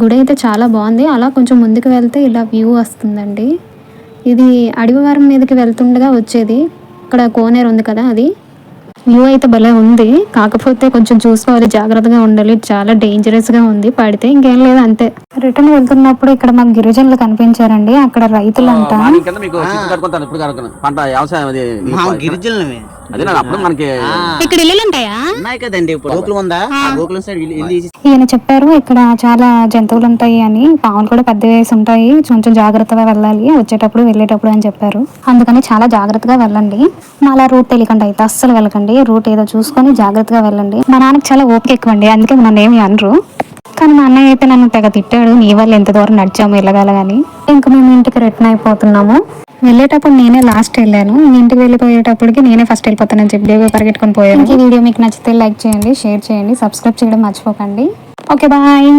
గుడి అయితే చాలా బాగుంది. అలా కొంచెం ముందుకు వెళ్తే ఇలా వ్యూ వస్తుందండి. ఇది అడవివరం మీదకి వెళ్తుండగా వచ్చేది. ఇక్కడ కోనేరు ఉంది కదా, అది వ్యూ అయితే భలే ఉంది. కాకపోతే కొంచెం చూసుకోవాలి, జాగ్రత్తగా ఉండాలి. చాలా డేంజరస్గా ఉంది, పడితే ఇంకేం లేదు అంతే. రిటర్న్ వెళ్తున్నప్పుడు ఇక్కడ మాకు గిరిజనులు కనిపించారండి. అక్కడ రైతులంట. గిరిజనులమే ఇక్కడ ఇల్లులు ఉంటాయా? ఉన్నాయి కదండి. ఇప్పుడు గోకులం ఉందా, గోకులం సైడ్ ఈయన చెప్పారు ఇక్కడ చాలా జంతువులు ఉంటాయి అని, పాములు కూడా పెద్ద వేసి ఉంటాయి, కొంచెం జాగ్రత్తగా వెళ్ళాలి వచ్చేటప్పుడు వెళ్ళేటప్పుడు అని చెప్పారు. అందుకని చాలా జాగ్రత్తగా వెళ్ళండి. అలా రూట్ తెలియకండి అయితే అస్సలు వెళ్ళకండి. రూట్ ఏదో చూసుకొని జాగ్రత్తగా వెళ్ళండి. మా నాన్నకి చాలా ఓపిక ఎక్కువండి, అందుకే నన్ను ఏమి అనరు. కానీ మా అన్నయ్య అయితే నన్ను తెగ తిట్టాడు, నీ వల్ల ఎంత దూరం నడిచాము వెళ్ళగలగాని. ఇంకా మేము ఇంటికి రిటర్న్ అయిపోతున్నాము. వెళ్ళేటప్పుడు నేనే లాస్ట్ వెళ్ళాను, ఇంటికి వెళ్ళిపోయేటప్పటికి నేనే ఫస్ట్ వెళ్ళిపోతానని చెప్పి పరిగెట్టుకొని పోయాను. ఈ వీడియో మీకు నచ్చితే లైక్ చేయండి, షేర్ చేయండి, సబ్స్క్రైబ్ చేయడం మర్చిపోకండి. Okay, bye.